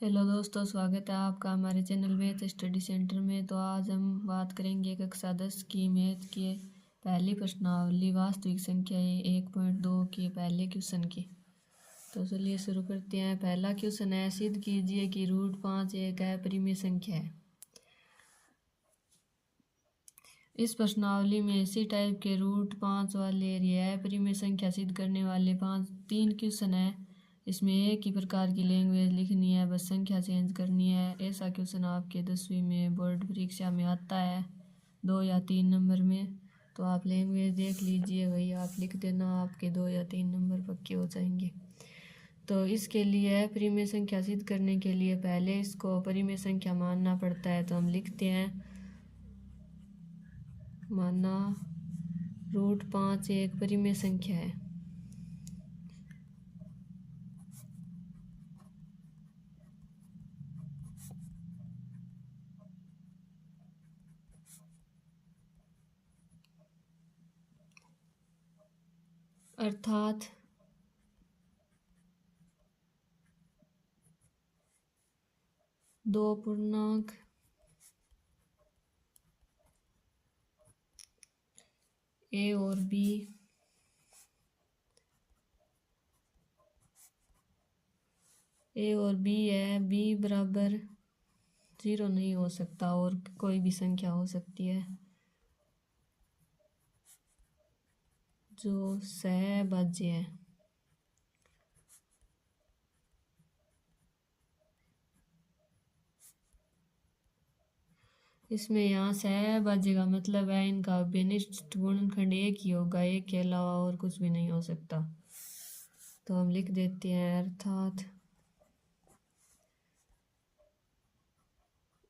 Hello दोस्तों, स्वागत है आपका हमारे चैनल मैथ स्टडी सेंटर में। तो आज हम बात करेंगे कक्षा 10 की मैथ के पहली प्रश्नावली वास्तविक संख्या 1.2 के पहले क्वेश्चन की। तो चलिए शुरू करते हैं। पहला क्वेश्चन है, सिद्ध कीजिए कि √5 एक अपरिमेय संख्या है। इस प्रश्नावली में इसी टाइप के √5 वाले अपरिमेय संख्या सिद्ध करने वाले 3 क्वेश्चन है। इसमें एक ही प्रकार की लैंग्वेज लिखनी है, बस संख्या चेंज करनी है। ऐसा क्वेश्चन आपके 10वीं में बोर्ड परीक्षा में आता है 2 या 3 नंबर में। तो आप लैंग्वेज देख लीजिए, वही आप लिख देना, आपके 2 या 3 नंबर पक्के हो जाएंगे। तो इसके लिए अपरिमेय संख्या सिद्ध करने के लिए पहले इसको अपरिमेय संख्या मानना पड़ता है। तो हम लिखते हैं, माना √5 एक परिमेय संख्या है। अर्थात दो पूर्णांक ए और बी है, बी बराबर 0 नहीं हो सकता और कोई भी संख्या हो सकती है जो सहभाज्य है। इसमें यहाँ सहभाज्य का मतलब है इनका अभिनिष्ट गुणनखंड एक ही होगा, एक के अलावा और कुछ भी नहीं हो सकता। तो हम लिख देते हैं, अर्थात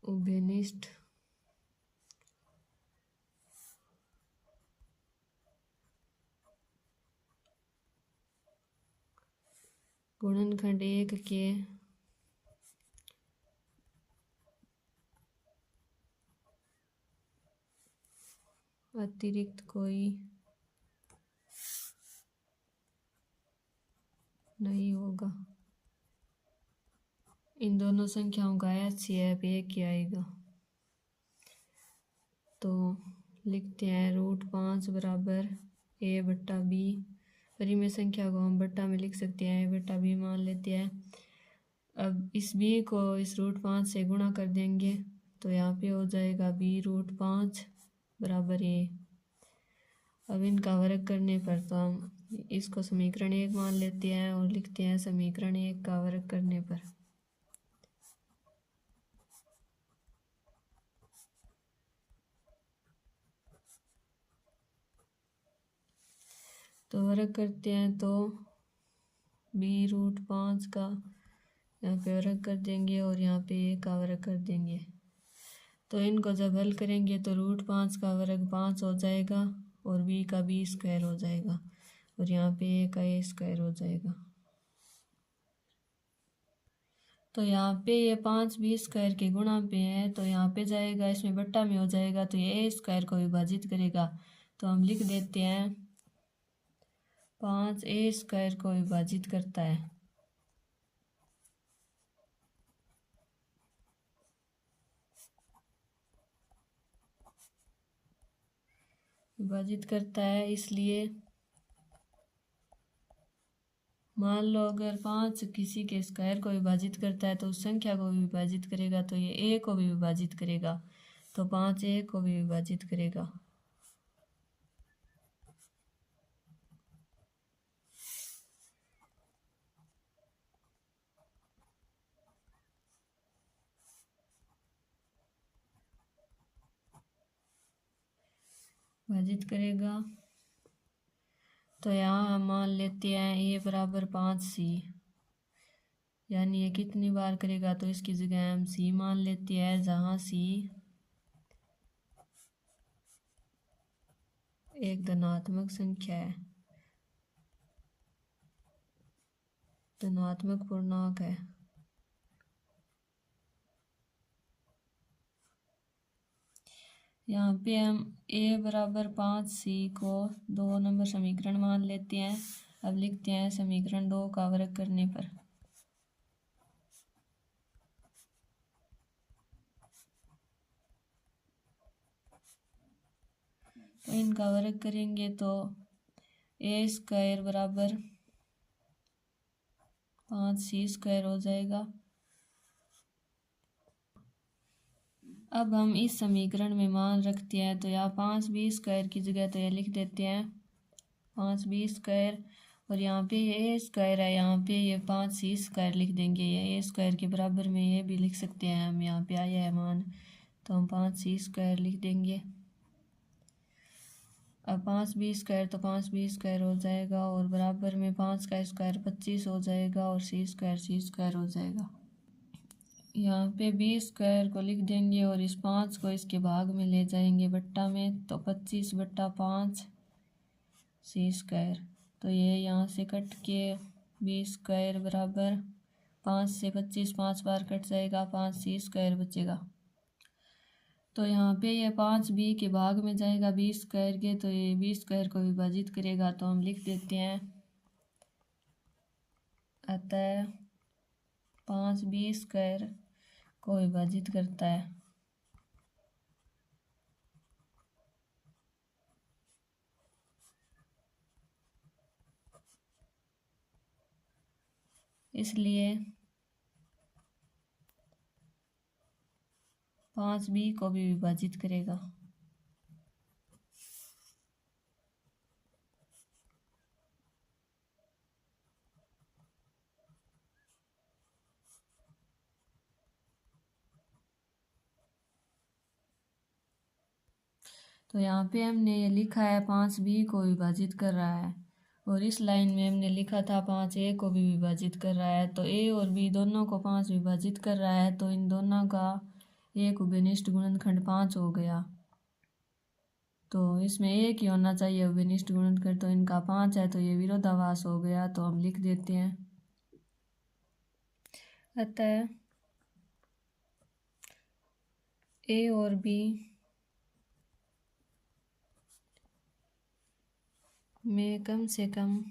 अभिनिष्ट गुणनखंड एक के अतिरिक्त कोई नहीं होगा। इन दोनों संख्याओं का HCF एक ही आएगा। तो लिखते हैं √5 बराबर A/B। परिमेय संख्या को हम बट्टा में लिख सकते हैं, A/B मान लेते हैं। अब इस B को इस √5 से गुणा कर देंगे तो यहाँ पे हो जाएगा B√5 बराबर A। अब इनका वर्ग करने पर तो हम इसको समीकरण 1 मान लेते हैं और लिखते हैं, समीकरण 1 का वर्ग करने पर तो वर्ग करते हैं तो B√5 का यहाँ पे वर्ग कर देंगे और यहाँ पे A का वर्ग कर देंगे। तो इनको जब हल करेंगे तो √5 का वर्ग 5 हो जाएगा और B का B² हो जाएगा और यहाँ पे A का A² हो जाएगा। तो यहाँ पे ये 5 B² के गुणा पे है तो यहाँ पे जाएगा, इसमें बट्टा में हो जाएगा तो ये A² को विभाजित करेगा। तो हम लिख देते हैं 5 A² को विभाजित करता है। विभाजित करता है, इसलिए मान लो अगर 5 किसी के स्क्वायर को विभाजित करता है तो उस संख्या को भी विभाजित करेगा, तो ये A को भी विभाजित करेगा, तो 5 A को भी विभाजित करेगा। विभाजित करेगा तो यहाँ हम मान लेते हैं A बराबर 5C, यानी ये कितनी बार करेगा तो इसकी जगह हम C मान लेते हैं, जहाँ C एक धनात्मक संख्या है, धनात्मक पूर्णांक है। यहाँ पे हम A बराबर 5C को 2 नंबर समीकरण मान लेते हैं। अब लिखते हैं, समीकरण 2 का वर्ग करने पर तो इनका वर्ग करेंगे तो ए स्क्वायर बराबर 5c² हो जाएगा। अब हम इस समीकरण में मान रखते हैं तो यहाँ 5b² की जगह तो ये लिख देते हैं 5b², और यहाँ पे ये ए स्क्वायर है, यहाँ पे ये 5c² लिख देंगे। ये ए स्क्वायर के बराबर में ये भी लिख सकते हैं हम, यहाँ पे आया है मान, तो हम 5c² लिख देंगे। अब 5b² तो 5b² हो जाएगा, और बराबर में 5 का स्क्वायर 25 हो जाएगा, और c² हो जाएगा। यहाँ पे b² को लिख देंगे और इस 5 को इसके भाग में ले जाएंगे बट्टा में, तो 25/5 c²। तो ये यहाँ से कट के b² बराबर 5 से 25 5 बार कट जाएगा, 5c² बचेगा। तो यहाँ पे ये 5b के भाग में जाएगा b² के, तो ये b² को विभाजित करेगा, तो हम लिख देते हैं अतः 5b² को विभाजित करता है। इसलिए 5b को भी विभाजित करेगा। तो यहाँ पे हमने ये लिखा है 5b को विभाजित कर रहा है, और इस लाइन में हमने लिखा था 5a को भी विभाजित कर रहा है। तो a और b दोनों को 5 विभाजित कर रहा है, तो इन दोनों का एक उभयनिष्ठ गुणनखंड 5 हो गया। तो इसमें एक ही होना चाहिए उभयनिष्ठ गुणनखंड, तो इनका 5 है, तो ये विरोधाभास हो गया। तो हम लिख देते हैं अतः a और b में कम से कम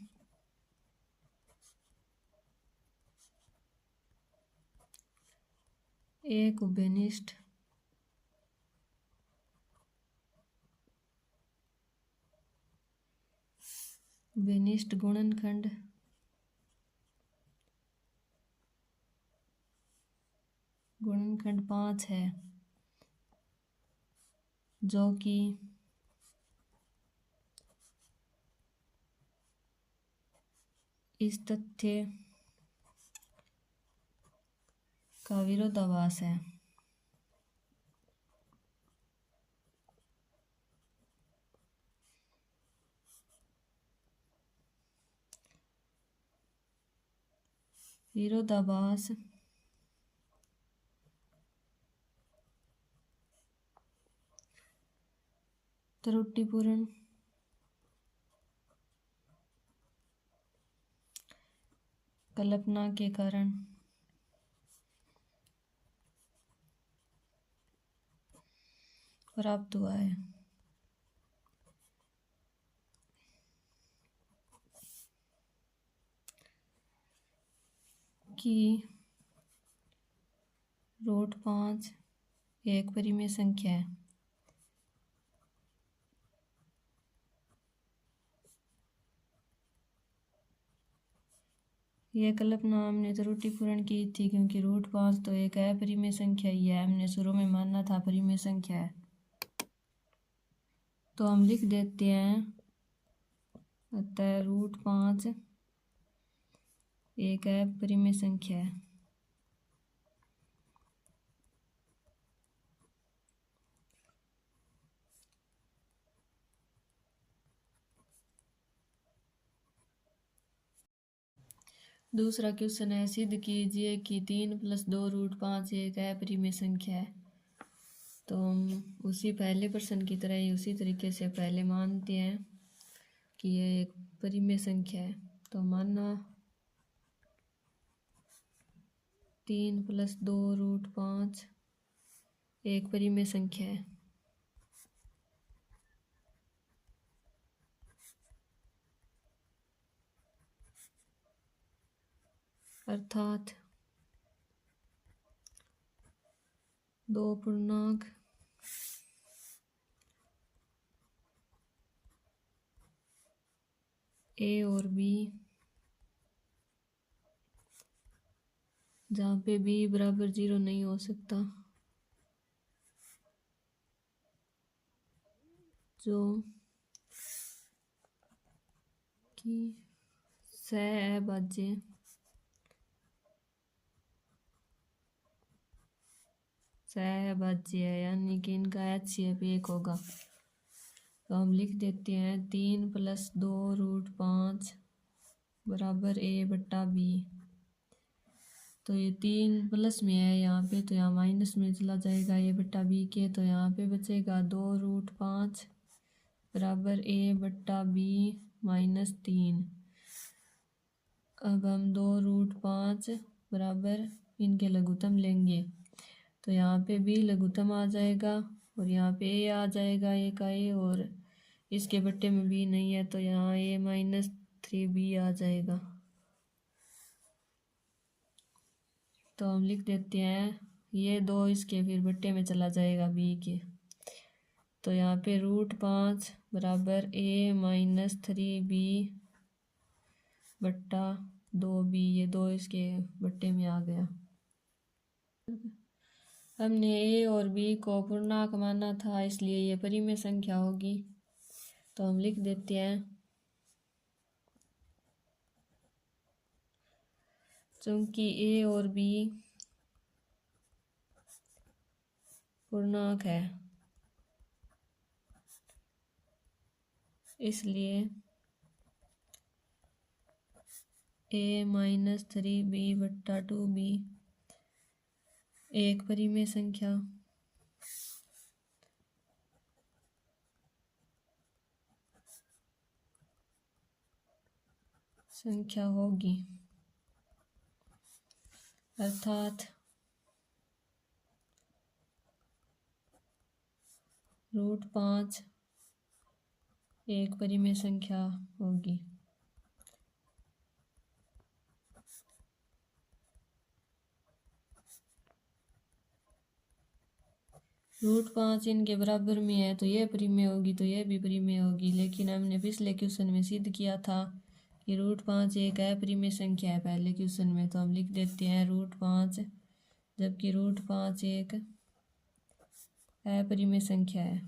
एक उभयनिष्ठ गुणनखंड गुणनखंड 5 है, जो कि इस तथ्य का विरोधाभास है। विरोधाभास त्रुटिपूर्ण कल्पना के कारण प्राप्त हुआ है। कि √5 एक परिमेय संख्या है। यह कल्पना हमने त्रुटिपूर्ण की थी, क्योंकि √5 तो एक अपरिमेय संख्या ही है, हमने शुरू में माना था परिमेय संख्या है। तो हम लिख देते हैं अतः √5 एक अपरिमेय संख्या है। दूसरा क्वेश्चन है, सिद्ध कीजिए कि 3 + 2 √5 एक अपरिमेय संख्या है। तो हम उसी पहले प्रश्न की तरह ही उसी तरीके से पहले मानते हैं कि यह एक परिमेय संख्या है। तो माना 3 + 2 √5 एक परिमेय संख्या है, अर्थात 2 पूर्णांक ए और बी, जहाँ पे बी बराबर 0 नहीं हो सकता, जो कि सहअभाज्य है, यानी कि इनका HCF 1 होगा। तो हम लिख देते हैं 3 + 2√5 बराबर A/B। तो ये 3 प्लस में है यहाँ पे, तो यहाँ माइनस में चला जाएगा A/B के, तो यहाँ पे बचेगा 2√5 बराबर A/B -3। अब हम 2√5 बराबर इनके लघुत्तम लेंगे, तो यहाँ पे B लघुत्तम आ जाएगा और यहाँ पे A आ जाएगा, A का A, और इसके बट्टे में B नहीं है तो यहाँ A -3B आ जाएगा। तो हम लिख देते हैं ये 2 इसके फिर बट्टे में चला जाएगा B के, तो यहाँ पे √5 बराबर A -3B बट्टा 2B, ये 2 इसके बट्टे में आ गया। हमने A और B को पूर्णांक माना था, इसलिए ये परिमेय संख्या होगी। तो हम लिख देते हैं चूंकि A और B पूर्णांक है, इसलिए A -3B बट्टा 2B एक परिमेय संख्या होगी, अर्थात √5 एक परिमेय संख्या होगी। √5 इनके बराबर में है तो यह परिमेय होगी, तो यह भी परिमेय होगी। लेकिन हमने पिछले क्वेश्चन में सिद्ध किया था कि √5 एक अपरिमेय संख्या है पहले क्वेश्चन में, तो हम लिख देते हैं √5, जबकि √5 एक अपरिमेय संख्या है।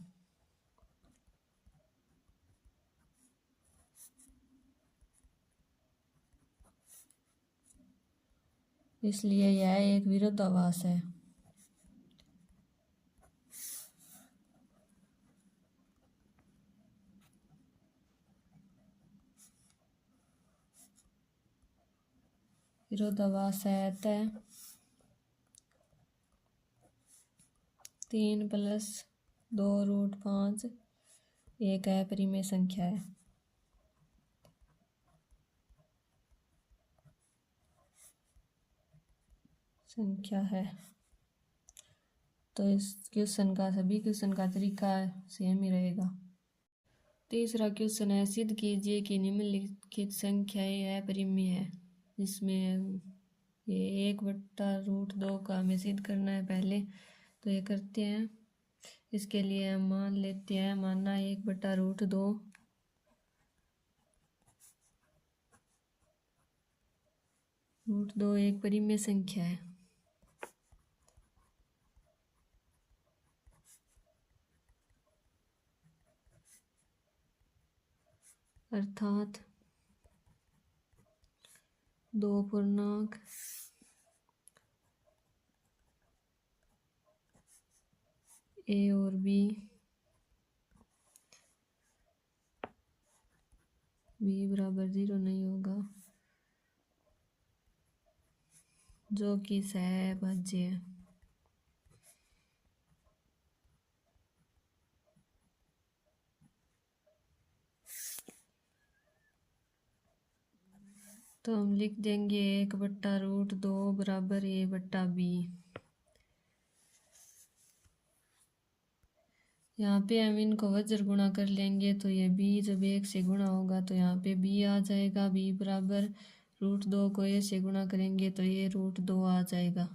इसलिए यह एक विरोधाभास है। विरोधाभास है, अतः 3 + 2√5 एक अपरिमेय संख्या है। तो इस क्वेश्चन का सभी क्वेश्चन का तरीका सेम ही रहेगा। तीसरा क्वेश्चन है, सिद्ध कीजिए कि निम्नलिखित संख्याएं अपरिमेय है, जिसमें ये 1/√2 का हमें सिद्ध करना है पहले। तो ये करते हैं। इसके लिए हम मान लेते हैं, मानना 1/√2 एक परिमेय संख्या है, अर्थात 2 पूर्णांक A और B बराबर 0 नहीं होगा, जो कि सहअभाज्य है। तो हम लिख देंगे 1/√2 बराबर A/B। यहाँ पे हम इनको वज्र गुणा कर लेंगे, तो ये B जब 1 से गुणा होगा तो यहाँ पे B आ जाएगा। B बराबर √2 को A से गुणा करेंगे तो ये √2 आ जाएगा।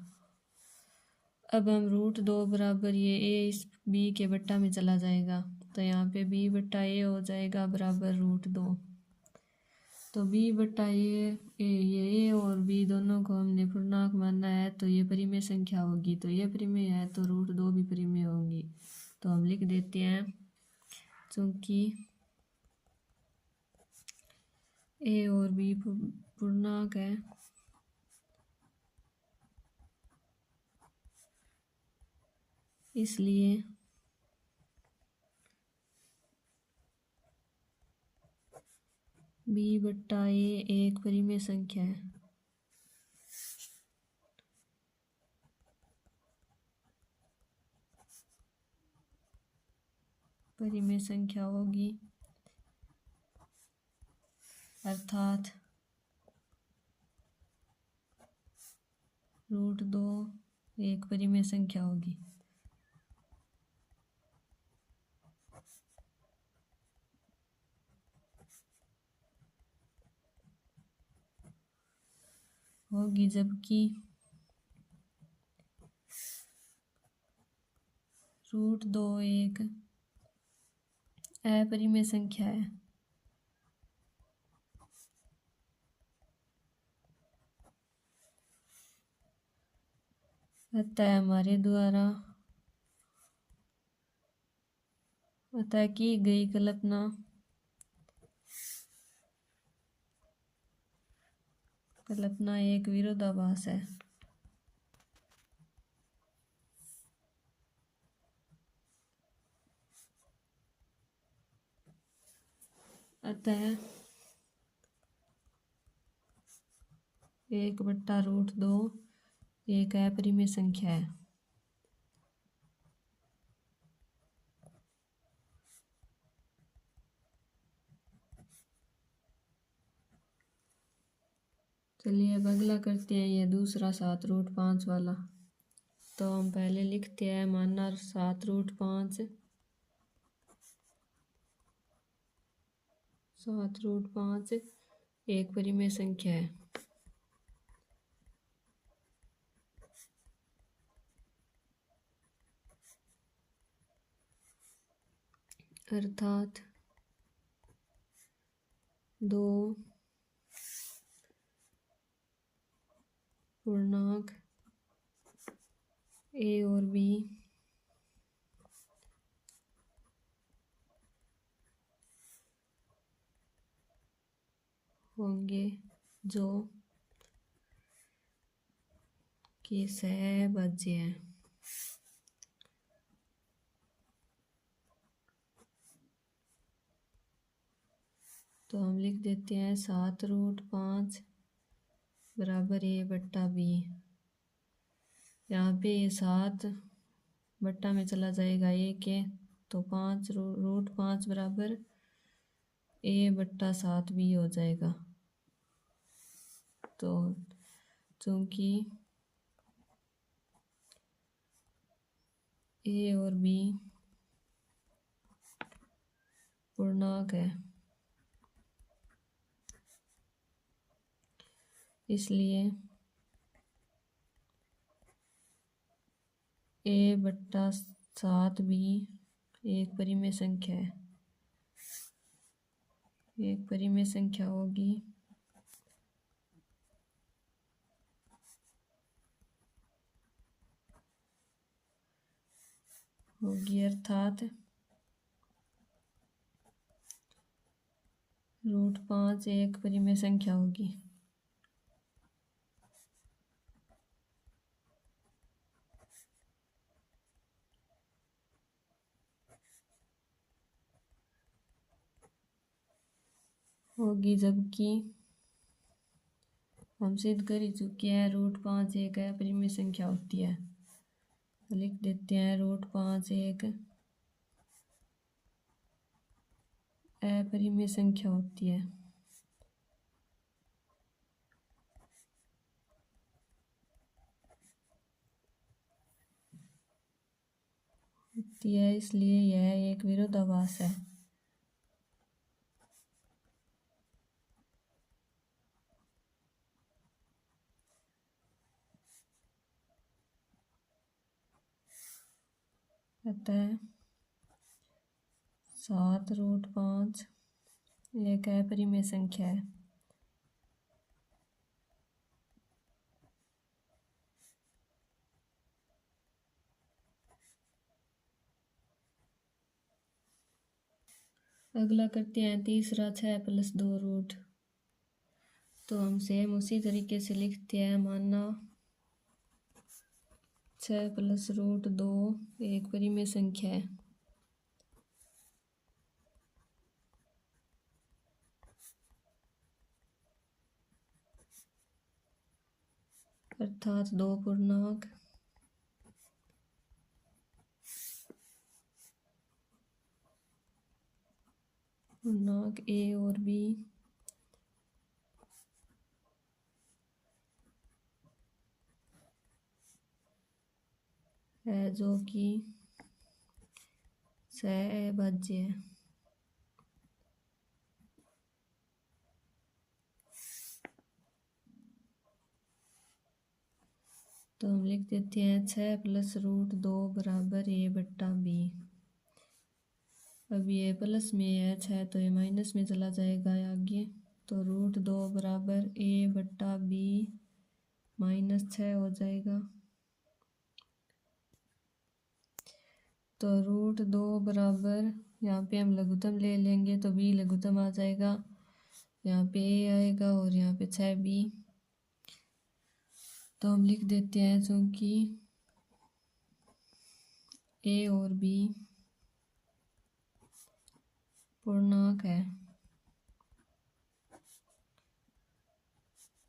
अब हम √2 बराबर ये A इस B के बट्टा में चला जाएगा, तो यहाँ पे B/A हो जाएगा बराबर √2। तो बी बट्टा ये और बी दोनों को हमने पूर्णांक मानना है, तो ये परिमेय संख्या होगी। तो ये परिमेय है तो रूट 2 भी परिमेय होंगी। तो हम लिख देते हैं चूंकि ए और बी पूर्णांक है, इसलिए बी बट्टा ए एक परिमेय संख्या है। परिमेय संख्या होगी, अर्थात रूट 2 एक परिमेय संख्या होगी। जबकि रूट 2 एक अपरिमेय संख्या है। अतः हमारे द्वारा की गई कल्पना एक विरोधाभास है। अतः 1 बट्टा रूट 2 एक अपरिमेय संख्या है। चलिए अब अगला करते हैं, ये दूसरा 7 रूट 5 वाला। तो हम पहले लिखते हैं, माना 7 रूट 5 एक परिमेय संख्या है। अर्थात 2 पूर्णांक ए और बी होंगे जो कि सहभाज्य हैं। तो हम लिख देते हैं 7 रूट 5 बराबर ए बट्टा बी। यहाँ पे ये 7 बट्टा में चला जाएगा ए के, तो 5 रूट 5 बराबर ए बट्टा 7 बी हो जाएगा। तो चूंकि ए और बी पूर्णांक है, इसलिए ए बट्टा 7 भी एक परिमेय संख्या है। एक परिमेय संख्या होगी, अर्थात रूट 5 एक परिमेय संख्या होगी। जबकि हम सिद्ध कर ही चुके हैं रूट 5 एक अपरिमेय संख्या होती है। तो लिख देते हैं रूट 5 एक अपरिमेय संख्या होती है। इसलिए यह एक विरोधाभास है। अतः 7 रूट 5 एक अपरिमेय संख्या है। अगला करते हैं तीसरा 6 + 2 रूट। तो हम सेम उसी तरीके से लिखते हैं, माना 6 + √2 एक परिमेय संख्या है, अर्थात 2 पूर्णांक ए और बी है, जो कि सहअभाज्य है। तो हम लिख देते हैं 6 + √2 बराबर a/b। अब ये प्लस में है 6, तो ये माइनस में चला जाएगा आगे। तो √2 बराबर a/b -6 हो जाएगा। तो √2 बराबर, यहाँ पे हम लघुत्तम ले लेंगे तो b लघुत्तम आ जाएगा, यहाँ पे a आएगा और यहाँ पे 6b। तो हम लिख देते हैं, चूँकि a और b पूर्णांक है,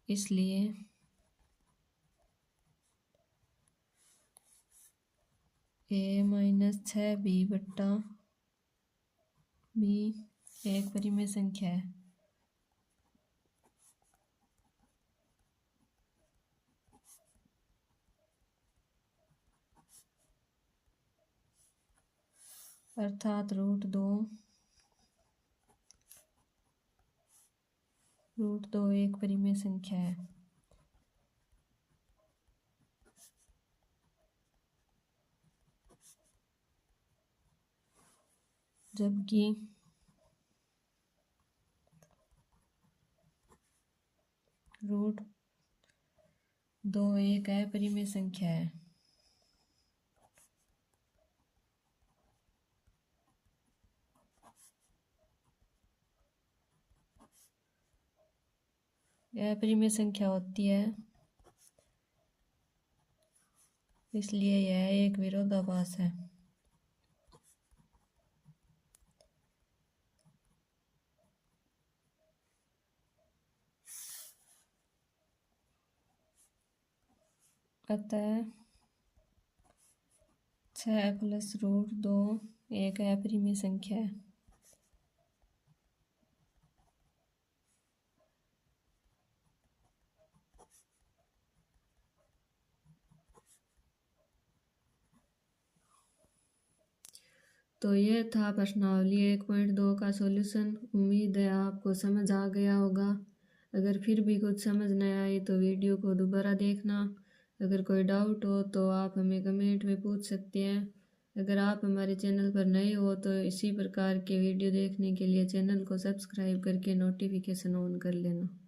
इसलिए a - 6b/b एक परिमेय संख्या है। अर्थात √2 एक परिमेय संख्या है। जबकि √2 एक अपरिमेय संख्या है। यह अपरिमेय संख्या होती है, इसलिए यह एक विरोधाभास है। अतः 6 + √2 एक अपरिमेय संख्या है। तो ये था प्रश्नावली 1.2 का सॉल्यूशन। उम्मीद है आपको समझ आ गया होगा। अगर फिर भी कुछ समझ नहीं आई तो वीडियो को दोबारा देखना। अगर कोई डाउट हो तो आप हमें कमेंट में पूछ सकते हैं। अगर आप हमारे चैनल पर नए हो तो इसी प्रकार के वीडियो देखने के लिए चैनल को सब्सक्राइब करके नोटिफिकेशन ऑन कर लेना।